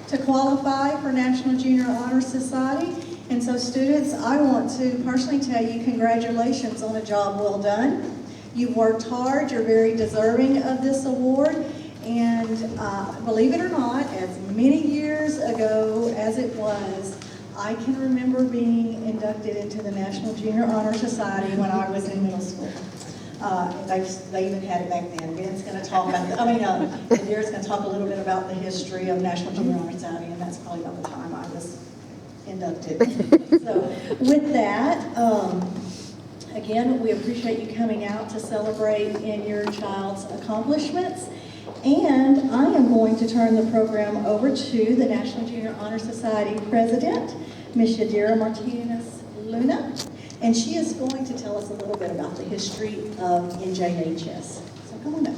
to qualify for National Junior Honor Society. And so students, I want to personally tell you congratulations on a job well done. You've worked hard, you're very deserving of this award. And believe it or not, as many years ago as it was, I can remember being inducted into the National Junior Honor Society when I was in middle school. They even had it back then. Ben's going to talk about, Derek's going to talk a little bit about the history of National Junior Honor Society, and that's probably about the time I was inducted. So with that, again, we appreciate you coming out to celebrate in your child's accomplishments. And I am going to turn the program over to the National Junior Honor Society President, Ms. Yadira Martinez Luna, and she is going to tell us a little bit about the history of NJHS. So come on up.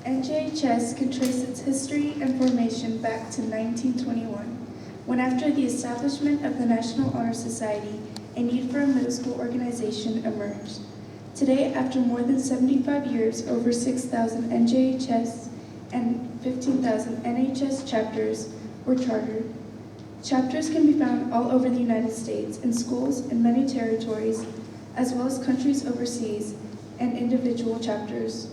NJHS can trace its history and formation back to 1921. When after the establishment of the National Honor Society, a need for a middle school organization emerged. Today, after more than 75 years, over 6,000 NJHS and 15,000 NHS chapters were chartered. Chapters can be found all over the United States in schools in many territories, as well as countries overseas, and individual chapters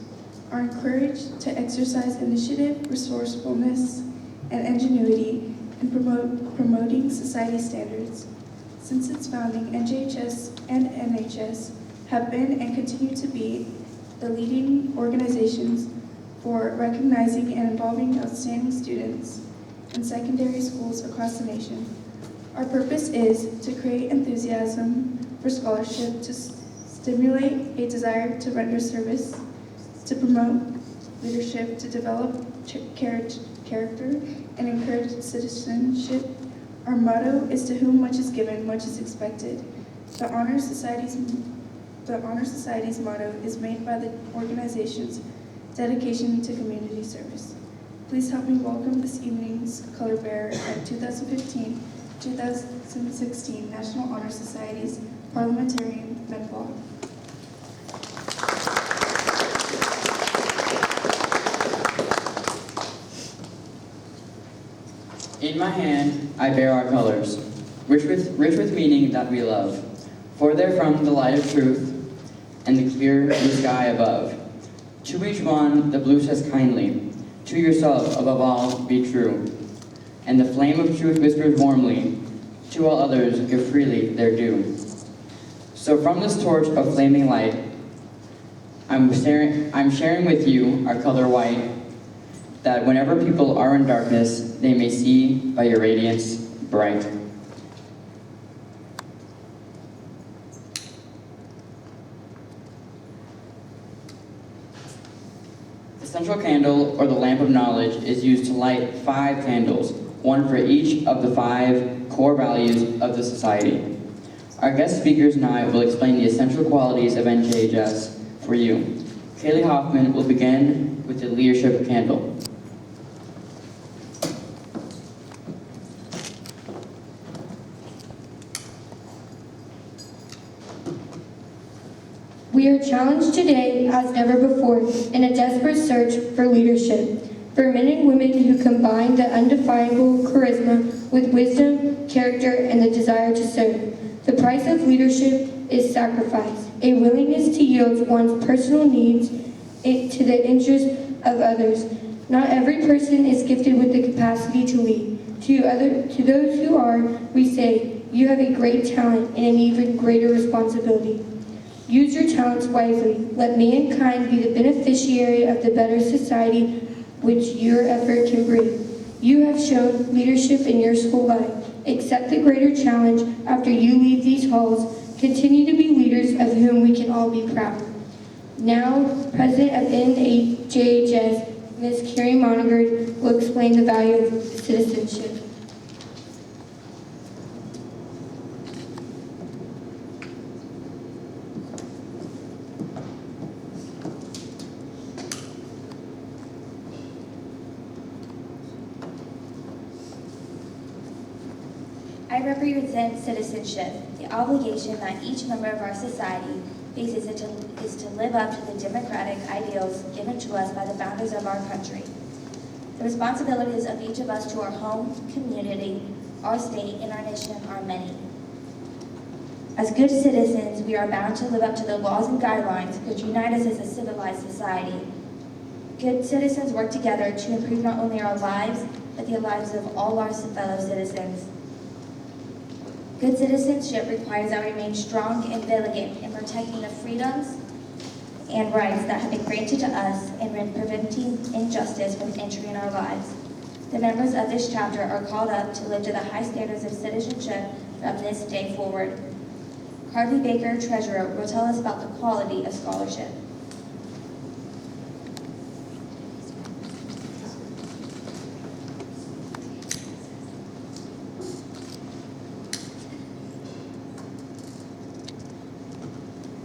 are encouraged to exercise initiative, resourcefulness, and ingenuity in promoting society standards. Since its founding, NJHS and NHS have been and continue to be the leading organizations for recognizing and involving outstanding students in secondary schools across the nation. Our purpose is to create enthusiasm for scholarship, to stimulate a desire to render service, to promote leadership, to develop character, and encourage citizenship. Our motto is to whom much is given, much is expected. The Honor Society's motto is made by the organization's dedication to community service. Please help me welcome this evening's color bearer at 2015-2016 National Honor Society's parliamentarian, Ben Blok. In my hand, I bear our colors, rich with meaning that we love. For they're from the light of truth and the clear blue sky above. To each one, the blue says kindly, to yourself, above all, be true. And the flame of truth whispers warmly, to all others, give freely their due. So from this torch of flaming light, I'm sharing with you our color white, that whenever people are in darkness, they may see by your radiance bright. The central candle, or the lamp of knowledge, is used to light 5 candles, one for each of the 5 core values of the society. Our guest speakers and I will explain the essential qualities of NJHS for you. Kaylee Hoffman will begin with the leadership candle. We are challenged today as never before in a desperate search for leadership, for men and women who combine the undefinable charisma with wisdom, character, and the desire to serve. The price of leadership is sacrifice, a willingness to yield one's personal needs to the interest of others. Not every person is gifted with the capacity to lead. To those who are, we say, you have a great talent and an even greater responsibility. Use your talents wisely. Let mankind be the beneficiary of the better society which your effort can bring. You have shown leadership in your school life. Accept the greater challenge after you leave these halls. Continue to be leaders of whom we can all be proud. Now, President of NJHS, Ms. Carrie Monagard, will explain the value of citizenship. I represent citizenship, the The obligation that each member of our society faces is to live up to the democratic ideals given to us by the founders of our country. The responsibilities of each of us to our home, community, our state, and our nation are many. As good citizens, we are bound to live up to the laws and guidelines which unite us as a civilized society. Good citizens work together to improve not only our lives, but the lives of all our fellow citizens. Good citizenship requires that we remain strong and vigilant in protecting the freedoms and rights that have been granted to us and in preventing injustice from entering our lives. The members of this chapter are called up to live to the high standards of citizenship from this day forward. Carly Baker, Treasurer, will tell us about the quality of scholarship.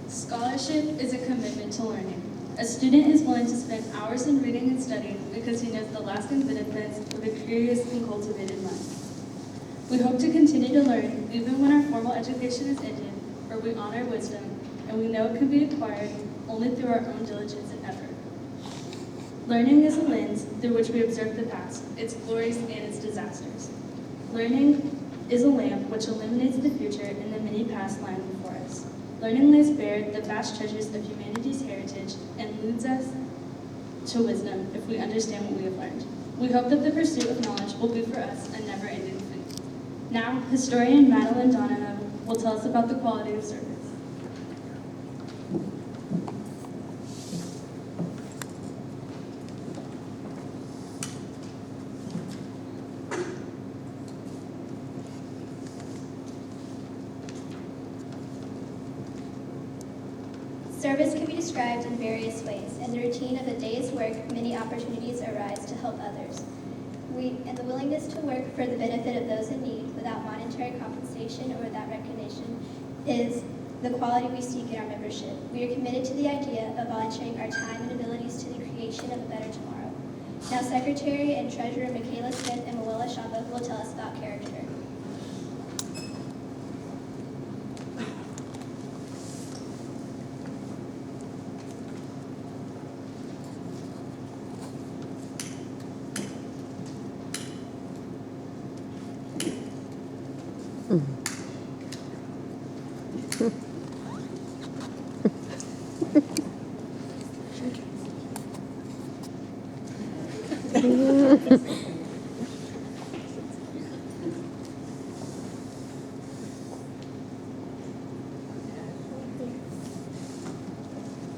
Scholarship is a commitment to learning. A student is willing to spend hours in reading and studying because he knows the lasting benefits of a curious and cultivated mind. We hope to continue to learn even when our formal education is ended, for we honor wisdom, and we know it can be acquired only through our own diligence and effort. Learning is a lens through which we observe the past, its glories and its disasters. Learning is a lamp which illuminates the future and the many paths lying before us. Learning lays bare the vast treasures of humanity's heritage and leads us to wisdom if we understand what we have learned. We hope that the pursuit of knowledge will be for us a never-ending thing. Now, historian Madeline Donahoe will tell us about the quality of service. Service can be described in various ways. In the routine of a day's work, many opportunities arise to help others. And the willingness to work for the benefit of those in need without monetary compensation or without recognition is the quality we seek in our membership. We are committed to the idea of volunteering our time and abilities to the creation of a better tomorrow. Now, Secretary and Treasurer Michaela Smith and Mawela Shaba will tell us about character.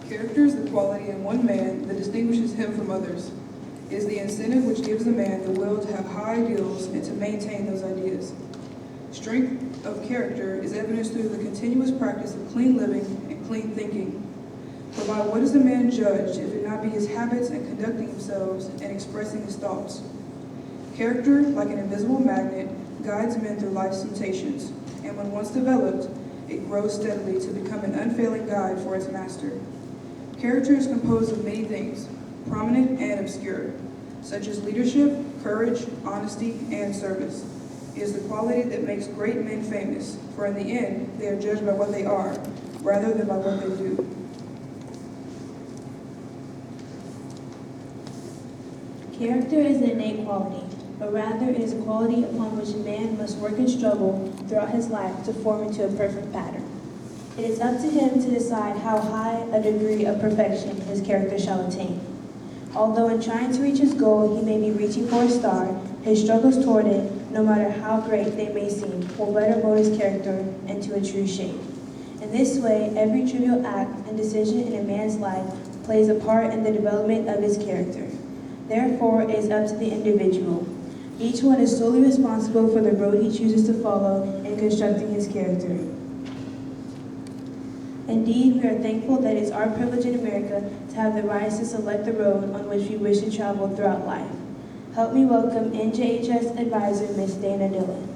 Character is the quality in one man that distinguishes him from others. It is the incentive which gives the man the will to have high ideals and to maintain those ideas. Strength of character is evidenced through the continuous practice of clean living and clean thinking. For by what is a man judged if it not be his habits in conducting themselves and expressing his thoughts? Character, like an invisible magnet, guides men through life's temptations, and when once developed, it grows steadily to become an unfailing guide for its master. Character is composed of many things, prominent and obscure, such as leadership, courage, honesty, and service. It is the quality that makes great men famous, for in the end, they are judged by what they are, rather than by what they do. Character is an innate quality, but rather it is a quality upon which a man must work and struggle throughout his life to form into a perfect pattern. It is up to him to decide how high a degree of perfection his character shall attain. Although in trying to reach his goal he may be reaching for a star, his struggles toward it, no matter how great they may seem, will better mold his character into a true shape. In this way, every trivial act and decision in a man's life plays a part in the development of his character. Therefore, it is up to the individual. Each one is solely responsible for the road he chooses to follow in constructing his character. Indeed, we are thankful that it is our privilege in America to have the rights to select the road on which we wish to travel throughout life. Help me welcome NJHS Advisor, Ms. Dana Dillon.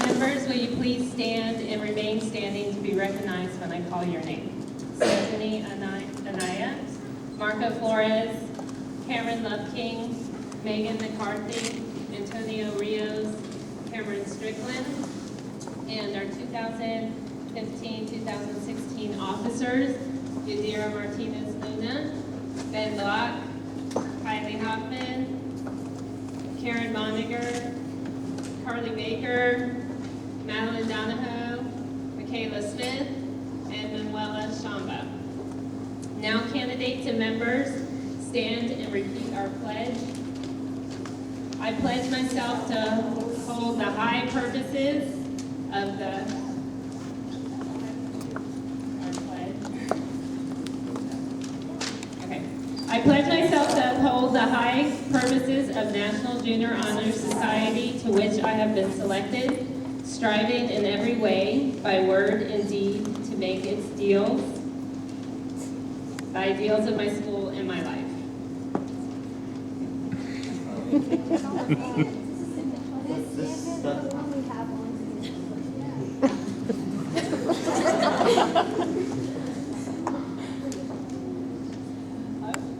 Members, will you please stand and remain standing to be recognized when I call your name? Stephanie Anaya, Marco Flores, Cameron Loveking, Megan McCarthy, Antonio Rios, Cameron Strickland, and our 2015-2016 officers, Yadira Martinez Luna, Ben Blok, Kylie Hoffman, Karen Moniger, Carly Baker, Madeline Donahoe, Michaela Smith, and Manuela Shamba. Now candidates and members stand and repeat our pledge. I pledge myself to hold the high purposes of the I pledge myself to uphold the high purposes of National Junior Honor Society to which I have been selected, striving in every way, by word and deed, to make its ideals the ideals of my school and my life.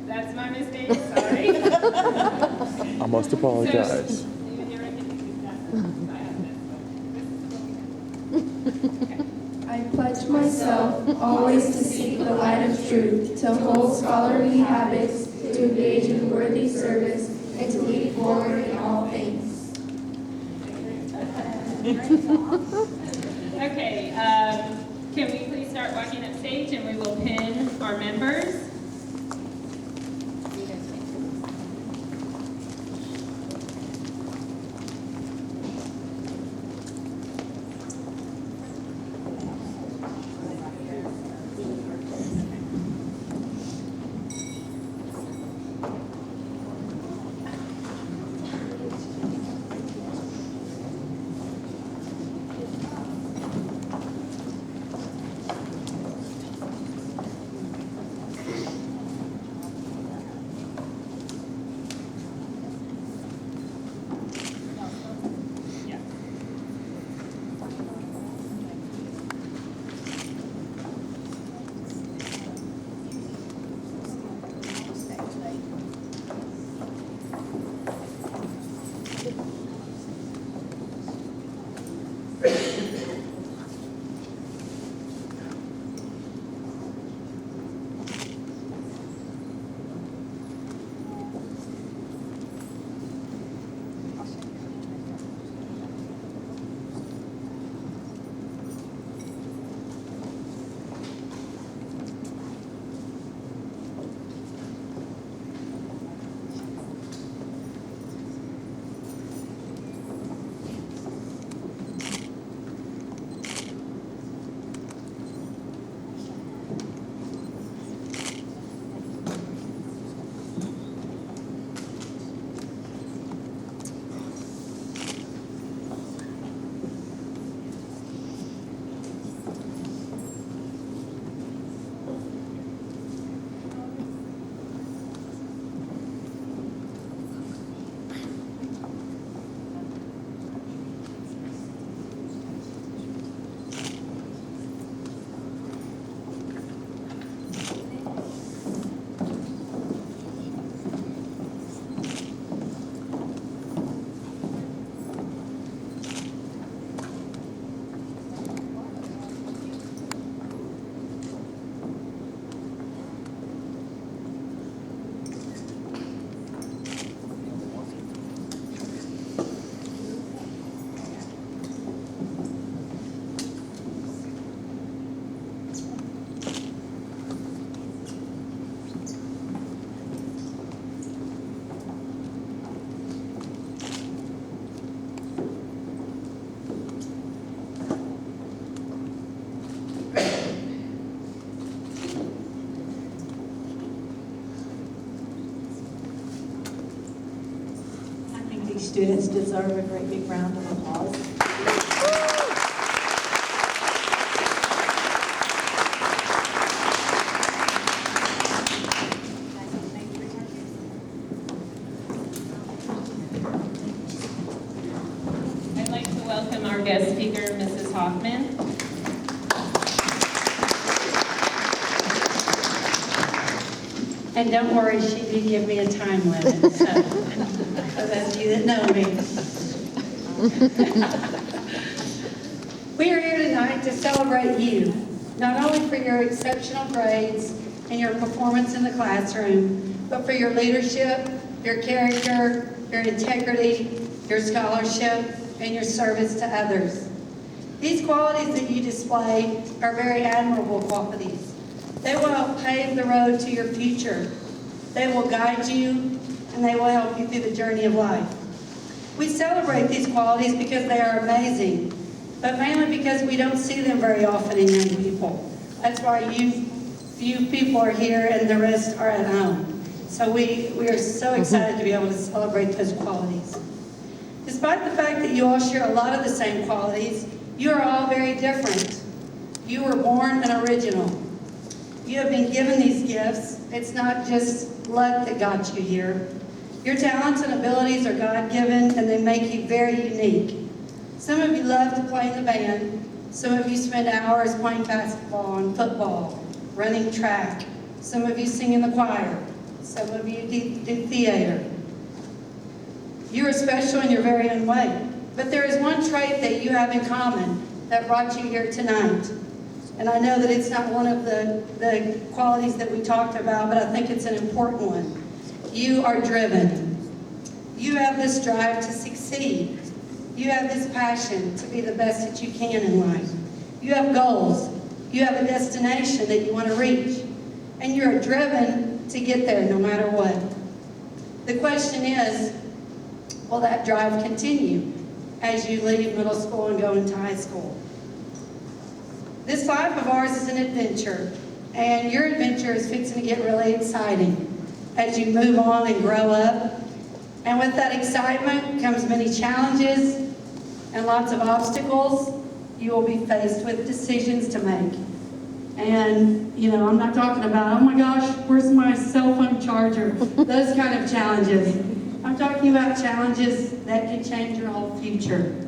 That's my mistake, sorry. I must apologize. I pledge myself always to seek the light of truth, to hold scholarly habits, to engage in worthy service, and to lead forward in all things. Okay, can we please start walking up stage and we will pin our members? These students deserve a great big round of applause. I'd like to welcome our guest speaker, Mrs. Hoffman. And don't worry, she did give me a time limit, so, for those of you that know me. We are here tonight to celebrate you, not only for your exceptional grades and your performance in the classroom, but for your leadership, your character, your integrity, your scholarship, and your service to others. These qualities that you display are very admirable qualities. They will help pave the road to your future. They will guide you, and they will help you through the journey of life. We celebrate these qualities because they are amazing, but mainly because we don't see them very often in young people. That's why few people are here and the rest are at home. So we are so excited to be able to celebrate those qualities. Despite the fact that you all share a lot of the same qualities, you are all very different. You were born an original. You have been given these gifts. It's not just luck that got you here. Your talents and abilities are God-given, and they make you very unique. Some of you love to play in the band. Some of you spend hours playing basketball and football, running track. Some of you sing in the choir. Some of you do theater. You are special in your very own way. But there is one trait that you have in common that brought you here tonight. And I know that it's not one of the qualities that we talked about, but I think it's an important one. You are driven. You have this drive to succeed. You have this passion to be the best that you can in life. You have goals. You have a destination that you want to reach. And you're driven to get there no matter what. The question is, will that drive continue as you leave middle school and go into high school? This life of ours is an adventure, and your adventure is fixing to get really exciting as you move on and grow up. And with that excitement comes many challenges and lots of obstacles. You will be faced with decisions to make. And, you know, I'm not talking about, oh my gosh, where's my cell phone charger? Those kind of challenges. I'm talking about challenges that can change your whole future.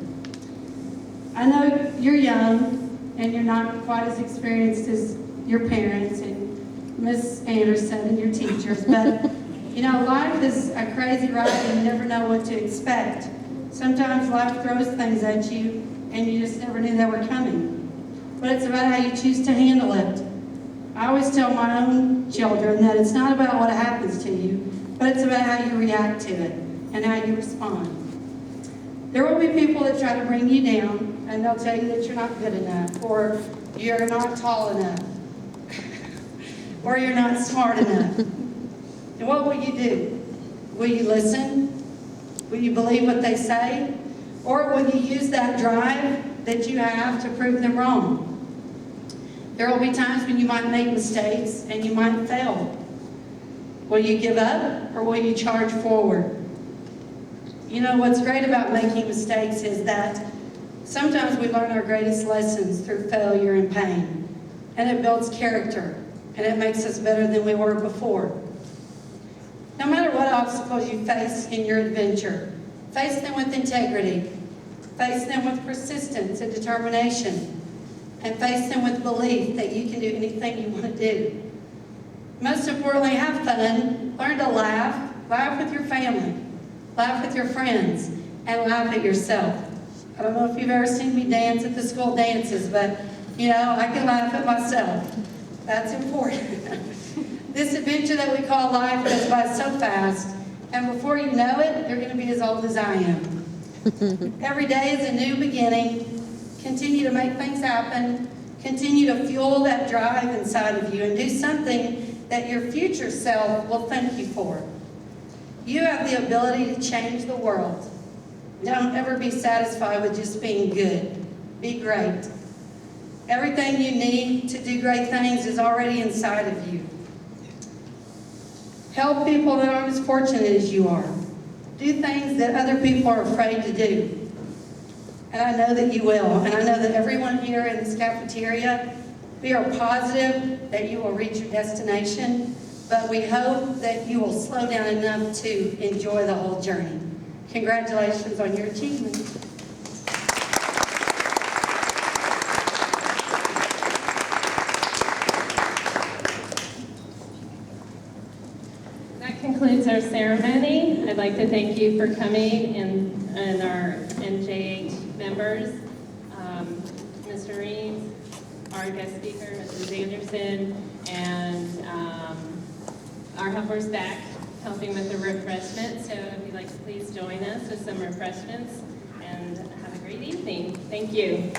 I know you're young, and you're not quite as experienced as your parents and Miss Anderson and your teachers, but you know, life is a crazy ride and you never know what to expect. Sometimes life throws things at you and you just never knew they were coming. But it's about how you choose to handle it. I always tell my own children that it's not about what happens to you, but it's about how you react to it and how you respond. There will be people that try to bring you down, and they'll tell you that you're not good enough, or you're not tall enough, or you're not smart enough. And what will you do? Will you listen? Will you believe what they say? Or will you use that drive that you have to prove them wrong? There will be times when you might make mistakes and you might fail. Will you give up, or will you charge forward? You know, what's great about making mistakes is that sometimes we learn our greatest lessons through failure and pain, and it builds character, and it makes us better than we were before. No matter what obstacles you face in your adventure, face them with integrity, face them with persistence and determination, and face them with belief that you can do anything you want to do. Most importantly, have fun, learn to laugh, laugh with your family, laugh with your friends, and laugh at yourself. I don't know if you've ever seen me dance at the school dances, but, you know, I can laugh at myself. That's important. This adventure that we call life goes by so fast, and before you know it, you're going to be as old as I am. Every day is a new beginning. Continue to make things happen. Continue to fuel that drive inside of you and do something that your future self will thank you for. You have the ability to change the world. Don't ever be satisfied with just being good. Be great. Everything you need to do great things is already inside of you. Help people that aren't as fortunate as you are. Do things that other people are afraid to do. And I know that you will. And I know that everyone here in this cafeteria, we are positive that you will reach your destination, but we hope that you will slow down enough to enjoy the whole journey. Congratulations on your achievement. ceremony. I'd like to thank you for coming and our NJH members, Mr. Reeves, our guest speaker, Mrs. Anderson, and our helpers back helping with the refreshments. So if you'd like to please join us with some refreshments and have a great evening. Thank you.